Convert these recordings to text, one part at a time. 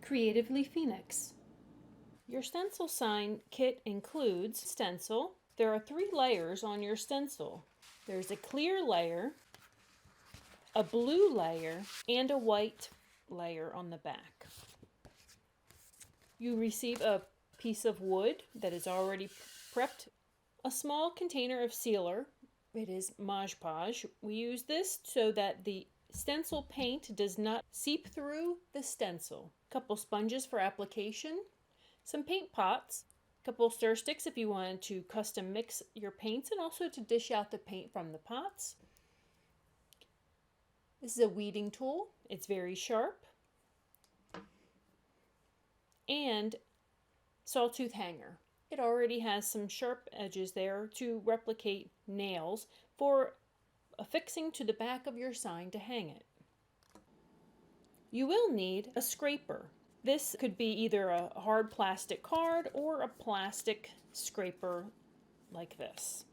Creatively Phoenix. Your stencil sign kit includes stencil. There are 3 layers on your stencil. There's a clear layer, a blue layer, and a white layer on the back. You receive a piece of wood that is already prepped, a small container of sealer. It is Mod Podge. We use this so that the stencil paint does not seep through the stencil. A couple sponges for application, some paint pots, a couple stir sticks if you wanted to custom mix your paints and also to dish out the paint from the pots. This is a weeding tool. It's very sharp. And sawtooth hanger. It already has some sharp edges there to replicate nails for affixing to the back of your sign to hang it. You will need a scraper. This could be either a hard plastic card or a plastic scraper like this.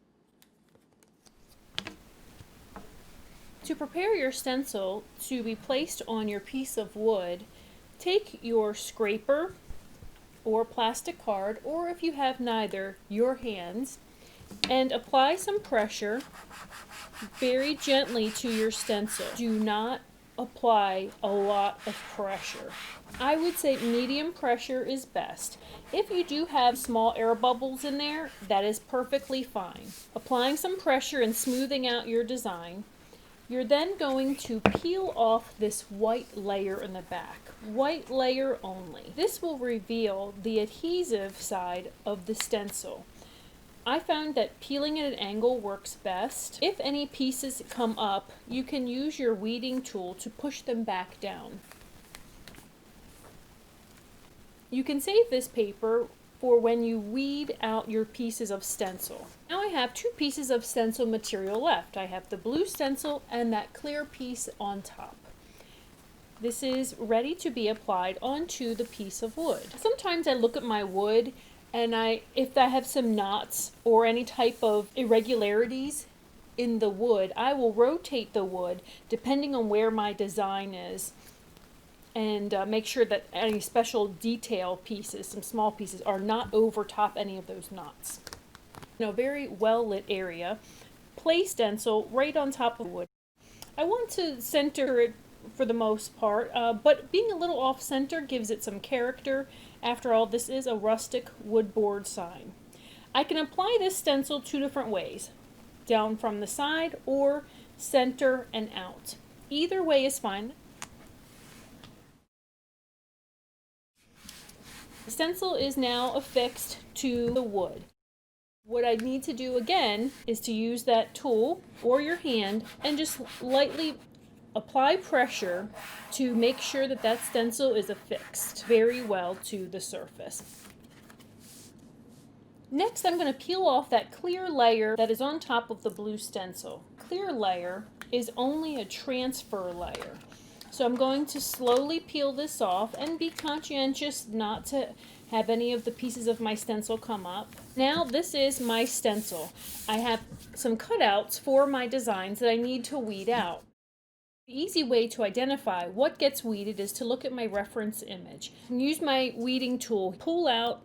To prepare your stencil to be placed on your piece of wood, take your scraper or plastic card, or if you have neither, your hands, and apply some pressure very gently to your stencil. Do not apply a lot of pressure. I would say medium pressure is best. If you do have small air bubbles in there, that is perfectly fine. Applying some pressure and smoothing out your design, you're then going to peel off this white layer in the back. White layer only. This will reveal the adhesive side of the stencil. I found that peeling at an angle works best. If any pieces come up, you can use your weeding tool to push them back down. You can save this paper for when you weed out your pieces of stencil. Now I have 2 pieces of stencil material left. I have the blue stencil and that clear piece on top. This is ready to be applied onto the piece of wood. Sometimes I look at my wood and if I have some knots or any type of irregularities in the wood, I will rotate the wood depending on where my design is and make sure that any special detail pieces, some small pieces, are not over top any of those knots. In a very well lit area, place stencil right on top of wood. I want to center it for the most part, but being a little off center gives it some character. After all, this is a rustic wood board sign. I can apply this stencil 2 different ways, down from the side or center and out. Either way is fine. The stencil is now affixed to the wood. What I need to do again is to use that tool or your hand and just lightly apply pressure to make sure that that stencil is affixed very well to the surface. Next, I'm going to peel off that clear layer that is on top of the blue stencil. Clear layer is only a transfer layer. So I'm going to slowly peel this off and be conscientious not to have any of the pieces of my stencil come up. Now this is my stencil. I have some cutouts for my designs that I need to weed out. The easy way to identify what gets weeded is to look at my reference image and use my weeding tool, pull out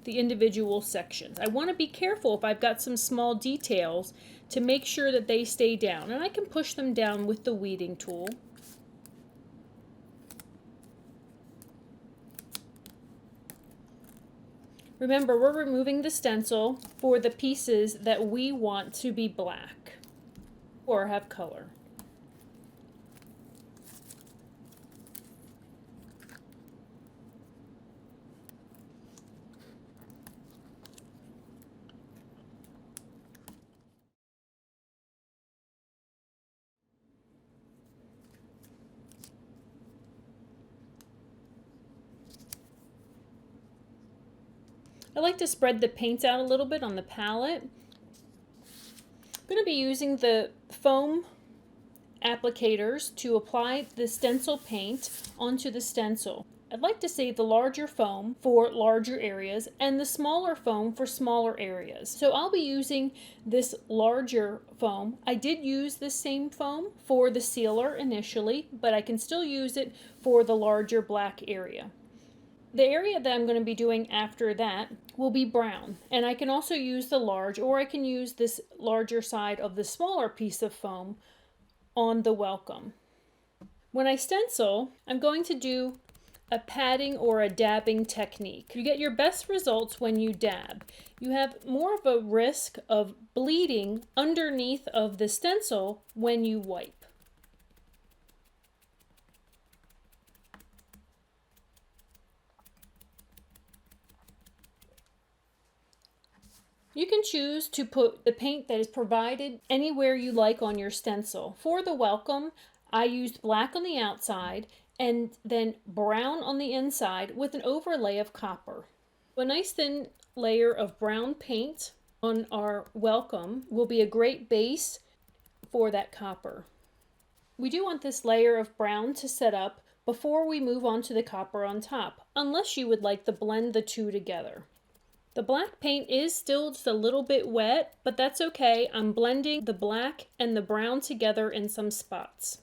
the individual sections. I want to be careful if I've got some small details to make sure that they stay down, and I can push them down with the weeding tool. Remember, we're removing the stencil for the pieces that we want to be black or have color. I like to spread the paints out a little bit on the palette. I'm going to be using the foam applicators to apply the stencil paint onto the stencil. I'd like to save the larger foam for larger areas and the smaller foam for smaller areas. So I'll be using this larger foam. I did use this same foam for the sealer initially, but I can still use it for the larger black area. The area that I'm going to be doing after that will be brown, and I can also use the large, or I can use this larger side of the smaller piece of foam on the welcome. When I stencil, I'm going to do a padding or a dabbing technique. You get your best results when you dab. You have more of a risk of bleeding underneath of the stencil when you wipe. You can choose to put the paint that is provided anywhere you like on your stencil. For the welcome, I used black on the outside and then brown on the inside with an overlay of copper. A nice thin layer of brown paint on our welcome will be a great base for that copper. We do want this layer of brown to set up before we move on to the copper on top, unless you would like to blend the two together. The black paint is still just a little bit wet, but that's okay. I'm blending the black and the brown together in some spots.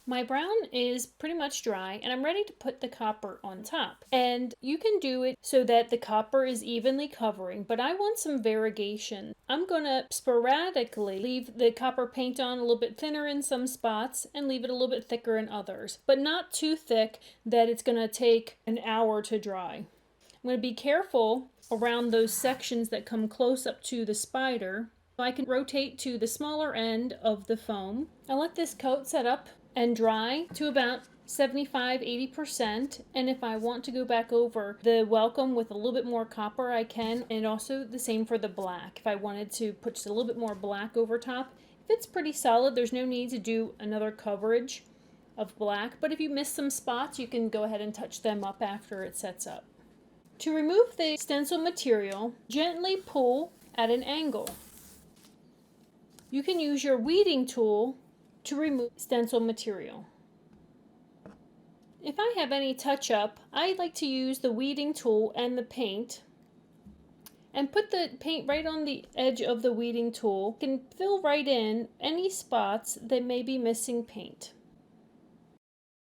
My brown is pretty much dry and I'm ready to put the copper on top. And you can do it so that the copper is evenly covering, but I want some variegation. I'm going to sporadically leave the copper paint on a little bit thinner in some spots and leave it a little bit thicker in others, but not too thick that it's going to take an hour to dry. I'm going to be careful around those sections that come close up to the spider. I can rotate to the smaller end of the foam. I'll let this coat set up and dry to about 75–80%, and if I want to go back over the welcome with a little bit more copper I can, and also the same for the black. If I wanted to put just a little bit more black over top, if it's pretty solid, there's no need to do another coverage of black, but if you miss some spots you can go ahead and touch them up after it sets up. To remove the stencil material, gently pull at an angle. You can use your weeding tool to remove stencil material. If I have any touch-up, I like to use the weeding tool and the paint and put the paint right on the edge of the weeding tool. You can fill right in any spots that may be missing paint.